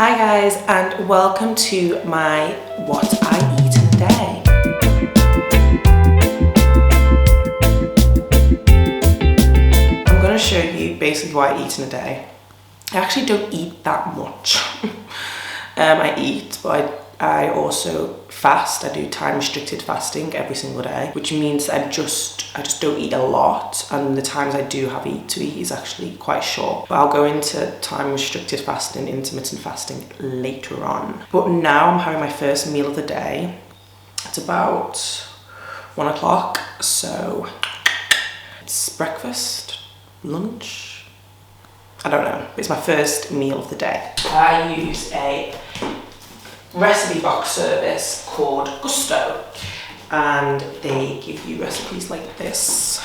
Hi guys, and welcome to my What I Eat in a Day. I'm going to show you basically what I eat in a day. I actually don't eat that much. I eat, but I also fast. I do time restricted fasting every single day, which means I just don't eat a lot, and the times I do have to eat is actually quite short. But I'll go into time restricted fasting, intermittent fasting later on. But now I'm having my first meal of the day. It's about 1 o'clock, so it's breakfast, lunch, I don't know. It's my first meal of the day. I use a recipe box service called Gusto, and they give you recipes like this.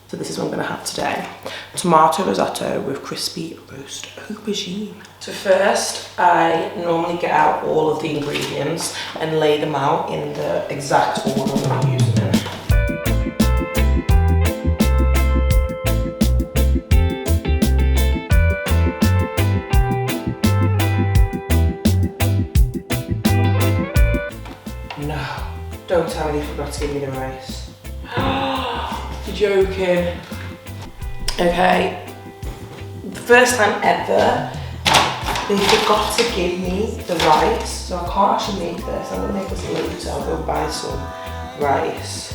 So this is what I'm going to have today: tomato risotto with crispy roast aubergine. So first, I normally get out all of the ingredients and lay them out in the exact order I'm using. Don't tell me they forgot to give me the rice. You're joking. Okay, the first time ever they forgot to give me the rice, so I can't actually make this. I'm gonna make this later. I'll go buy some rice.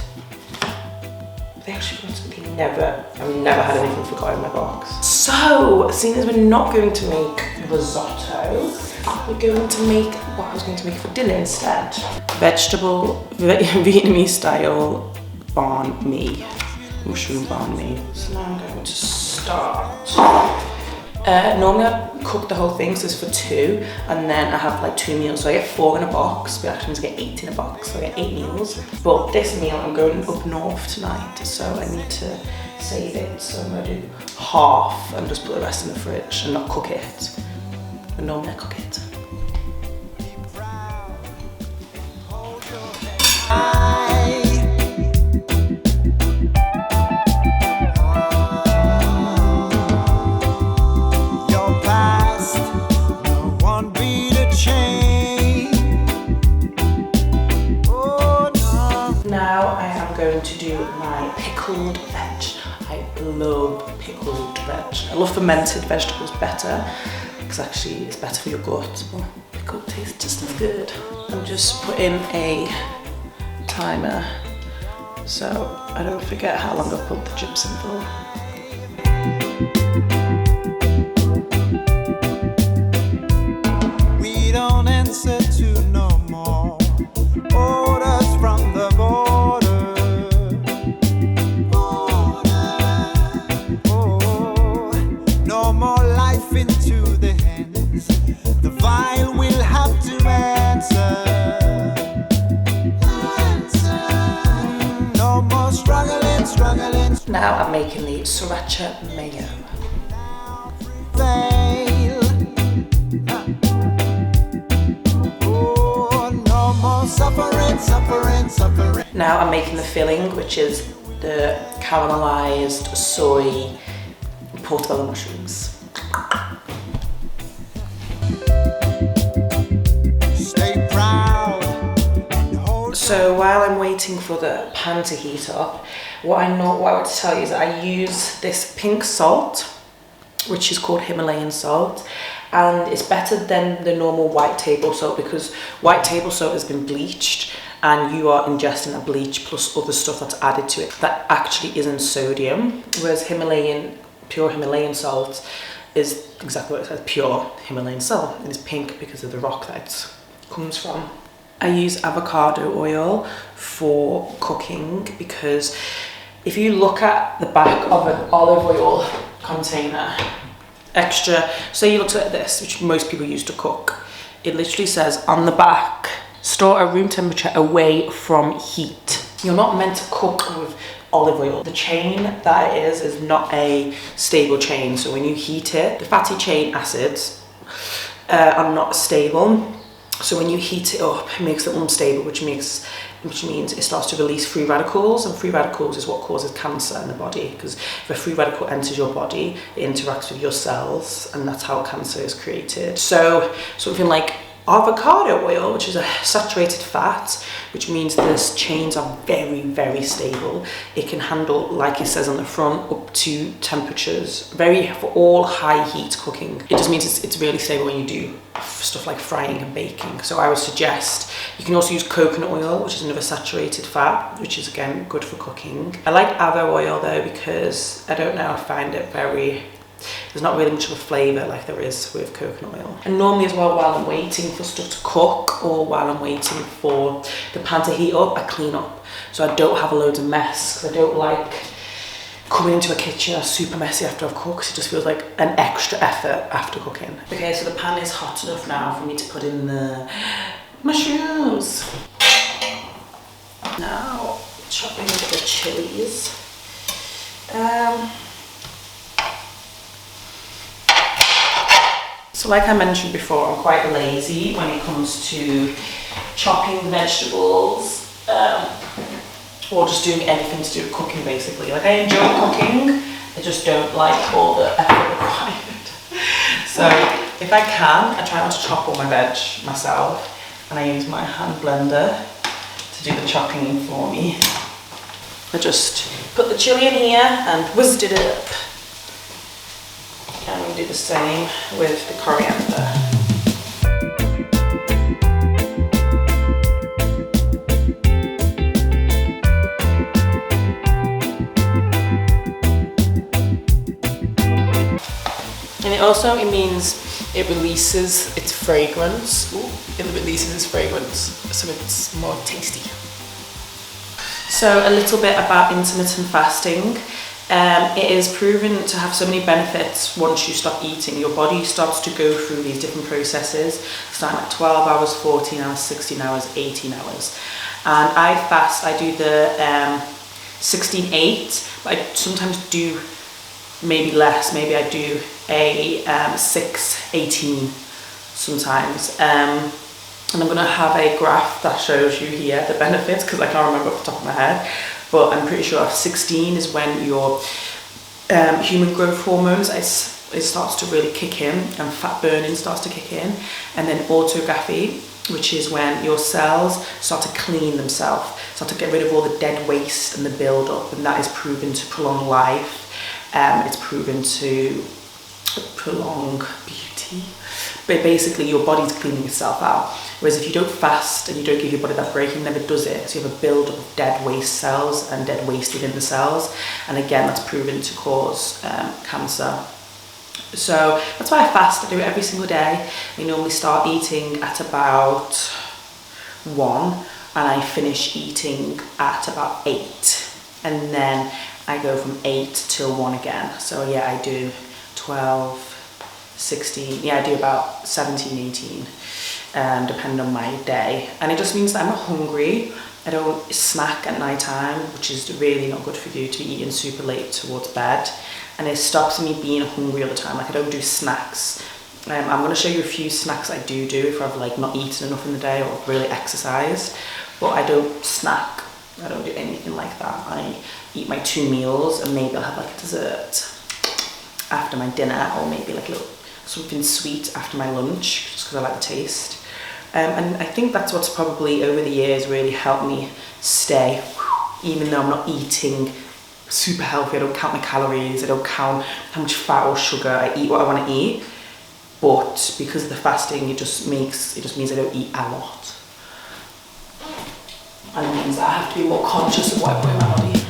They actually I've never had anything forgotten in my box. So, seeing as we're not going to make risotto, we're going to make what I was going to make for dinner instead. Vegetable, Vietnamese style banh mi, mushroom banh mi. So now I'm going to start. Normally I cook the whole thing, so it's for 2, and then I have like 2 meals. So I get 4 in a box, but actually I get 8 in a box, so I get 8 meals. But this meal, I'm going up north tonight, so I need to save it. So I'm gonna do half and just put the rest in the fridge and not cook it. But normally I cook it. Going to do my pickled veg. I love pickled veg. I love fermented vegetables better because actually it's better for your gut, but pickled tastes just as good. I'm just putting a timer so I don't forget how long I've put the chips in for. We don't answer to no more orders from the border. Into the hands, the vial will have to answer. No more struggling. Now I'm making the sriracha mayo. No more suffering. Now I'm making the filling, which is the caramelized soy portobello mushrooms. So while I'm waiting for the pan to heat up, what I want to tell you is that I use this pink salt, which is called Himalayan salt, and it's better than the normal white table salt because white table salt has been bleached and you are ingesting a bleach plus other stuff that's added to it that actually isn't sodium, whereas pure Himalayan salt is exactly what it says, pure Himalayan salt, and it's pink because of the rock that it comes from. I use avocado oil for cooking because if you look at the back of an olive oil container, say you look at this, which most people use to cook, it literally says on the back, store at room temperature away from heat. You're not meant to cook with olive oil. The chain that it is not a stable chain, so when you heat it, the fatty chain acids are not stable. So when you heat it up, it makes it unstable, which means it starts to release free radicals, and free radicals is what causes cancer in the body, because if a free radical enters your body, it interacts with your cells, and that's how cancer is created. So something like avocado oil, which is a saturated fat, which means the chains are very, very stable. It can handle, like it says on the front, up to temperatures, for all high heat cooking. It just means it's really stable when you do stuff like frying and baking. So I would suggest, you can also use coconut oil, which is another saturated fat, which is again good for cooking. I like avo oil though, because I don't know, I find it there's not really much of a flavour like there is with coconut oil. And normally as well, while I'm waiting for stuff to cook, or while I'm waiting for the pan to heat up, I clean up. So I don't have a load of mess, because I don't like coming into a kitchen that's super messy after I've cooked. It just feels like an extra effort after cooking. Okay, so the pan is hot enough now for me to put in the mushrooms. Now, chopping the chilies. So like I mentioned before, I'm quite lazy when it comes to chopping the vegetables, or just doing anything to do with cooking basically. Like I enjoy cooking, I just don't like all the effort required. So if I can, I try not to chop all my veg myself, and I use my hand blender to do the chopping for me. I just put the chili in here and whizzed it up. And we do the same with the coriander. And it means it releases its fragrance. Ooh, it releases its fragrance, so it's more tasty. So a little bit about intermittent fasting. It is proven to have so many benefits once you stop eating. Your body starts to go through these different processes, starting at 12 hours, 14 hours, 16 hours, 18 hours. And I fast, I do the 16-8, but I sometimes do maybe less. Maybe I do a 6-18 sometimes. And I'm going to have a graph that shows you here the benefits, because I can't remember off the top of my head. But I'm pretty sure 16 is when your human growth hormones, it starts to really kick in, and fat burning starts to kick in. And then autophagy, which is when your cells start to clean themselves, start to get rid of all the dead waste and the build-up, and that is proven to prolong life. It's proven to prolong beauty. But basically your body's cleaning itself out. Whereas if you don't fast and you don't give your body that break, it never does it. So you have a build-up of dead waste cells and dead waste within the cells. And again, that's proven to cause cancer. So that's why I fast. I do it every single day. I normally start eating at about 1 and I finish eating at about 8. And then I go from 8 till 1 again. So yeah, I do 12, 16, yeah, I do about 17, 18, depending on my day. And it just means that I'm not hungry. I don't snack at night time, which is really not good for you to be eating super late towards bed. And it stops me being hungry all the time. Like I don't do snacks. I'm going to show you a few snacks I do if I've like not eaten enough in the day or really exercised. But I don't snack. I don't do anything like that. I eat my 2 meals and maybe I'll have like a dessert after my dinner, or maybe like a little something sweet after my lunch, just because I like the taste. And I think that's what's probably over the years really helped me stay, even though I'm not eating super healthy. I don't count my calories, I don't count how much fat or sugar. I eat what I want to eat, but because of the fasting, it just means I don't eat a lot. And it means that I have to be more conscious of what I put in my body.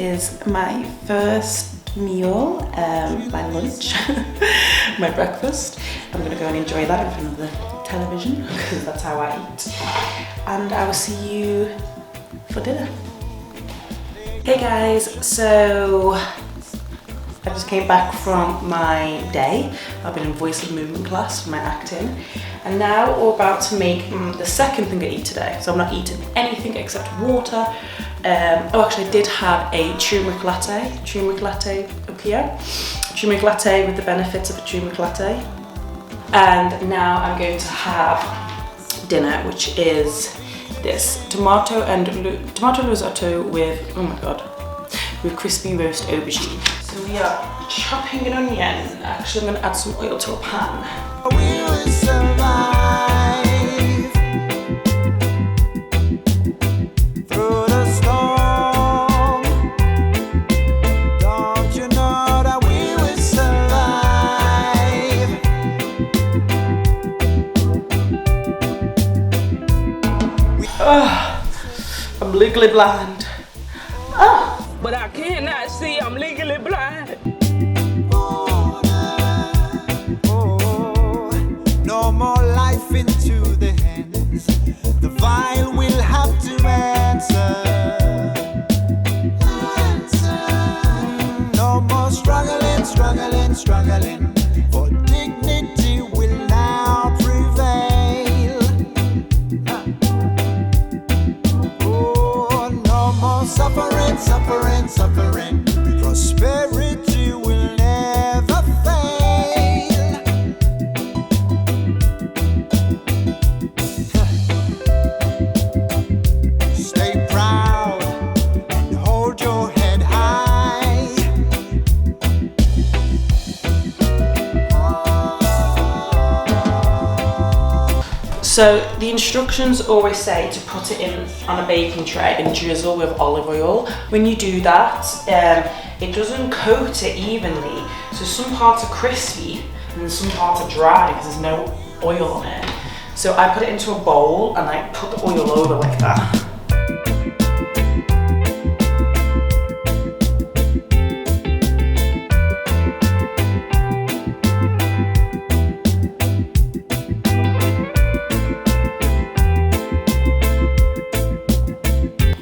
is my first meal, my lunch, my breakfast. I'm gonna go and enjoy that in front of the television because that's how I eat. And I will see you for dinner. Hey guys, so I just came back from my day. I've been in voice and movement class for my acting. And now we're about to make the second thing I eat today. So I'm not eating anything except water. Actually I did have a turmeric latte up here. Turmeric latte with the benefits of a turmeric latte. And now I'm going to have dinner, which is this tomato risotto with, oh my god, with crispy roast aubergine. So we are chopping an onion. Actually, I'm gonna add some oil to a pan. We will survive through the storm. Don't you know that we will survive? I'm legally blind. But I cannot see, I'm legally blind. No more life into the hands. The vial will have to answer. No more struggling. For dignity will now prevail. Oh, no more suffering. Prosperity will never fail. Stay proud and hold your head high. So the instructions always say to put it in on a baking tray and drizzle with olive oil. When you do that, it doesn't coat it evenly. So some parts are crispy and some parts are dry because there's no oil on it. So I put it into a bowl and I put the oil over like that.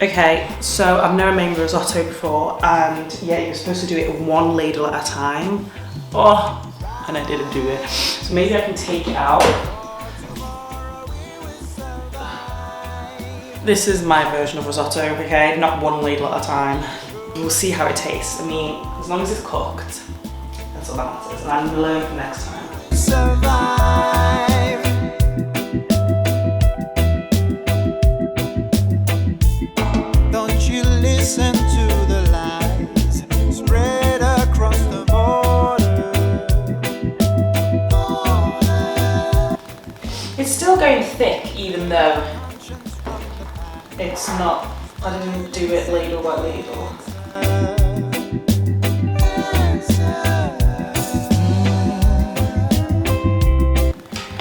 Okay, so I've never made risotto before, and yeah, you're supposed to do it one ladle at a time. Oh, and I didn't do it. So maybe I can take it out. This is my version of risotto, okay? Not one ladle at a time. We'll see how it tastes. I mean, as long as it's cooked, that's all that matters. And I'm gonna learn for next time. Survive. Don't you listen to the lies spread across the border. It's still going thick, even though it's not, I didn't do it ladle by ladle.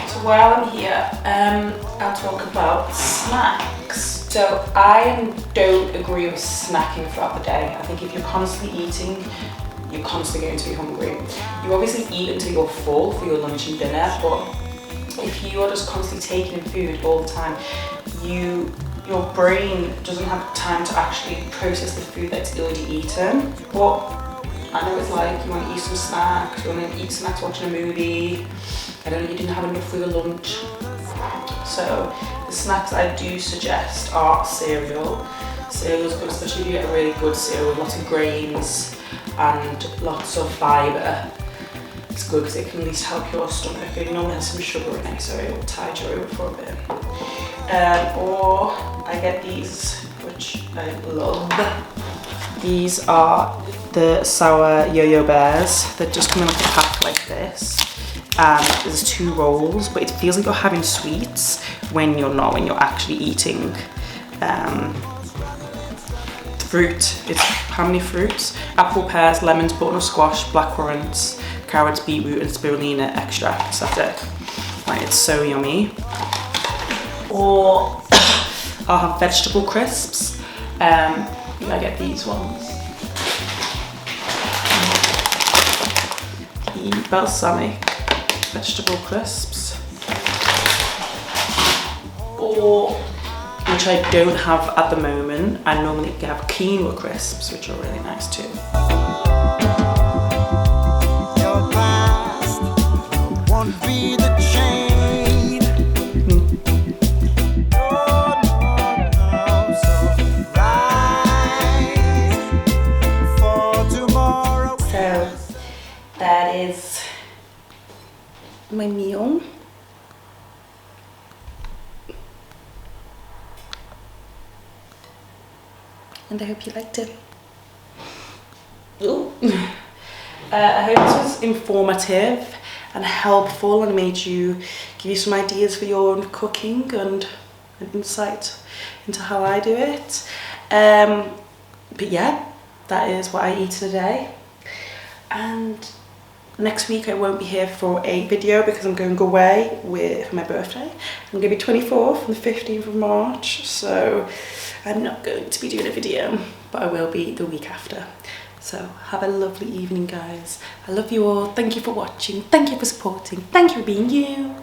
So while I'm here, I'll talk about snacks. So I don't agree with snacking throughout the day. I think if you're constantly eating, you're constantly going to be hungry. You obviously eat until you're full for your lunch and dinner, but if you are just constantly taking in food all the time, your brain doesn't have time to actually process the food that's already eaten. But I know it's like you want to eat some snacks, you want to eat snacks watching a movie. I don't know, you didn't have enough for your lunch. So the snacks I do suggest are cereal. Cereal's good, especially if you get a really good cereal with lots of grains and lots of fibre. It's good because it can at least help your stomach. It normally has some sugar in it, so it will tide you over for a bit. Or I get these, which I love. These are the sour yo-yo bears that just come in like a pack like this. There's 2 rolls, but it feels like you're having sweets when you're not, when you're actually eating fruit. It's how many fruits? Apple, pears, lemons, butternut squash, blackcurrants, carrots, beetroot, and spirulina extracts. That's it. Right, it's so yummy. Or I'll have vegetable crisps. I get these ones. the balsamic vegetable crisps, or which I don't have at the moment. I normally have quinoa crisps, which are really nice too. Your past won't be the chain. Oh, no, so rise for tomorrow. So that is my meal. And I hope you liked it. Ooh. I hope this was informative and helpful and made give you some ideas for your own cooking and an insight into how I do it. But yeah, that is what I eat in a day. And next week I won't be here for a video because I'm going away for my birthday. I'm going to be 24 from the 15th of March, so I'm not going to be doing a video, but I will be the week after. So have a lovely evening, guys. I love you all. Thank you for watching. Thank you for supporting. Thank you for being you.